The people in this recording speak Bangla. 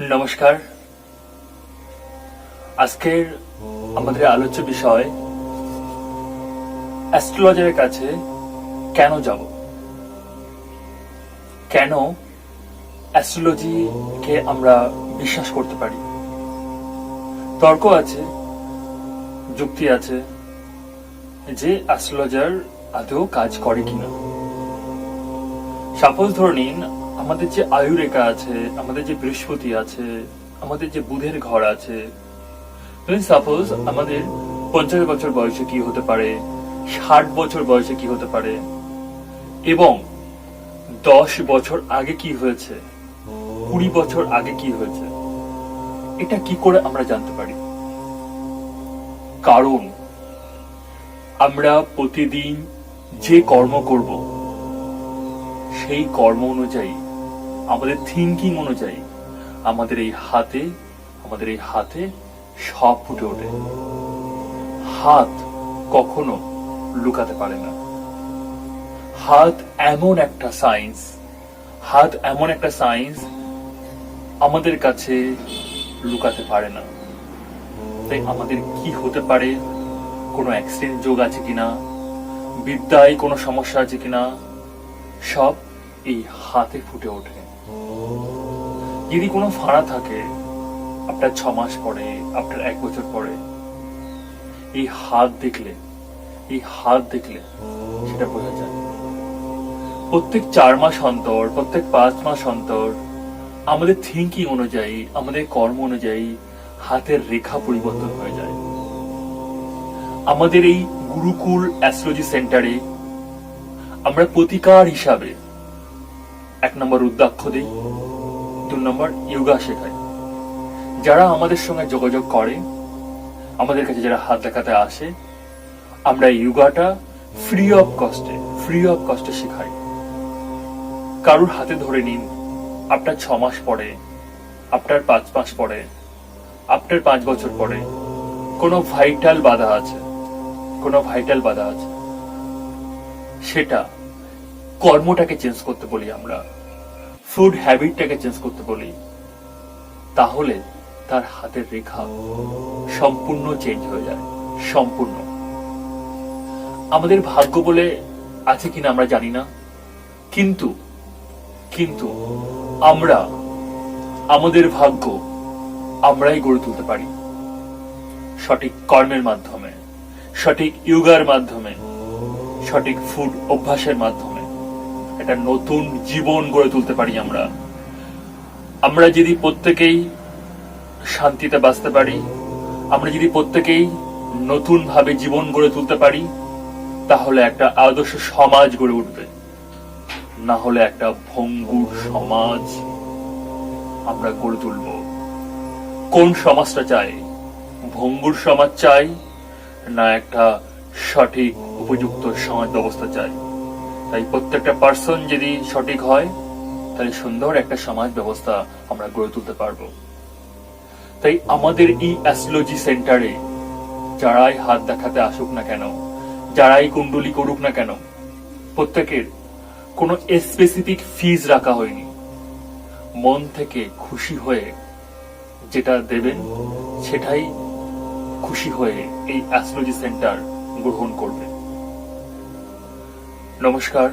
নমস্কার। আজকের আমাদের আলোচ্য বিষয় অ্যাস্ট্রোলজারের কাছে কেন যাব, কেন অ্যাস্ট্রোলজিকে আমরা বিশ্বাস করতে পারি। তর্ক আছে, যুক্তি আছে যে অ্যাস্ট্রোলজার আদৌ কাজ করে কিনা। সাপোজ ধরে নিন, আমাদের যে আয়ু রেখা আছে, আমাদের যে বৃহস্পতি আছে, আমাদের যে বুধের ঘর আছে, সাপোজ আমাদের 50 বছর বয়সে কি হতে পারে, 60 বছর বয়সে কি হতে পারে, এবং 10 বছর আগে কি হয়েছে, 20 বছর আগে কি হয়েছে, এটা কি করে আমরা জানতে পারি? কারণ আমরা প্রতিদিন যে কর্ম করব সেই কর্ম অনুযায়ী, আমাদের থিঙ্কিং অনুযায়ী আমাদের এই হাতে সব ফুটে ওঠে। হাত কখনো লুকাতে পারে না। হাত এমন একটা সায়েন্স আমাদের কাছে লুকাতে পারে না। তাই আমাদের কি হতে পারে, কোনো অ্যাক্সিডেন্ট যোগ আছে কিনা, বিদ্যায় কোনো সমস্যা আছে কিনা, সব এই হাতে ফুটে ওঠে। যদি কোনো ফাঁড়া থাকে আপনার 6 মাস পরে, আপনার 1 বছর পরে, এই হাত দেখলে সেটা বোঝা যায়। প্রত্যেক 4 মাস অন্তর, প্রত্যেক 5 মাস অন্তর আমাদের থিঙ্কিং অনুযায়ী, আমাদের কর্ম অনুযায়ী হাতের রেখা পরিবর্তন হয়ে যায়। আমাদের এই গুরুকুল অ্যাস্ট্রোলজি সেন্টারে আমরা প্রতিকার হিসাবে 1 নম্বর রুদ্রাক্ষ দিই, 2 নম্বর ইয়োগা শেখাই। যারা আমাদের সঙ্গে যোগাযোগ করে, আমাদের কাছে যারা হাত দেখাতে আসে, আমরা ইয়োগাটা ফ্রি অফ কস্টে শেখাই। কারুর হাতে ধরে নিন, আপনার 6 মাস পরে, আপনার 5 মাস পরে, আপনার 5 বছর পরে কোনো ভাইটাল বাধা আছে, সেটা কর্মটাকে চেঞ্জ করতে বলি, আমরা ফুড হ্যাবিটটাকে চেঞ্জ করতে বলি, তাহলে তার হাতের রেখা সম্পূর্ণ চেঞ্জ হয়ে যায়। সম্পূর্ণ। আমাদের ভাগ্য বলে আছে কিনা আমরা জানি না, কিন্তু আমরা আমাদের ভাগ্য আমরাই গড়ে তুলতে পারি। সঠিক কর্মের মাধ্যমে, সঠিক ইয়োগার মাধ্যমে, সঠিক ফুড অভ্যাসের মাধ্যমে একটা নতুন জীবন গড়ে তুলতে পারি। আমরা যদি প্রত্যেকেই শান্তিতে বাঁচতে পারি, আমরা যদি প্রত্যেকেই নতুন ভাবে জীবন গড়ে তুলতে পারি, তাহলে একটা আদর্শ সমাজ গড়ে উঠবে। না হলে একটা ভঙ্গুর সমাজ আমরা গড়ে তুলব। কোন সমাজটা চাই? ভঙ্গুর সমাজ চাই, না একটা সঠিক উপযুক্ত সমাজ ব্যবস্থা চাই? তাই প্রত্যেকটা পার্সন যদি সঠিক হয়, তাহলে সুন্দর একটা সমাজ ব্যবস্থা আমরা গড়ে তুলতে পারবো। তাই আমাদের এই অ্যাস্ট্রোলজি সেন্টারে যারাই হাত দেখাতে আসুক না কেন, যারাই কুণ্ডলী করুক না কেন, প্রত্যেকের কোনো স্পেসিফিক ফিজ রাখা হয়নি। মন থেকে খুশি হয়ে যেটা দেবেন, সেটাই খুশি হয়ে এই অ্যাস্ট্রোলজি সেন্টার গ্রহণ করবে। নমস্কার।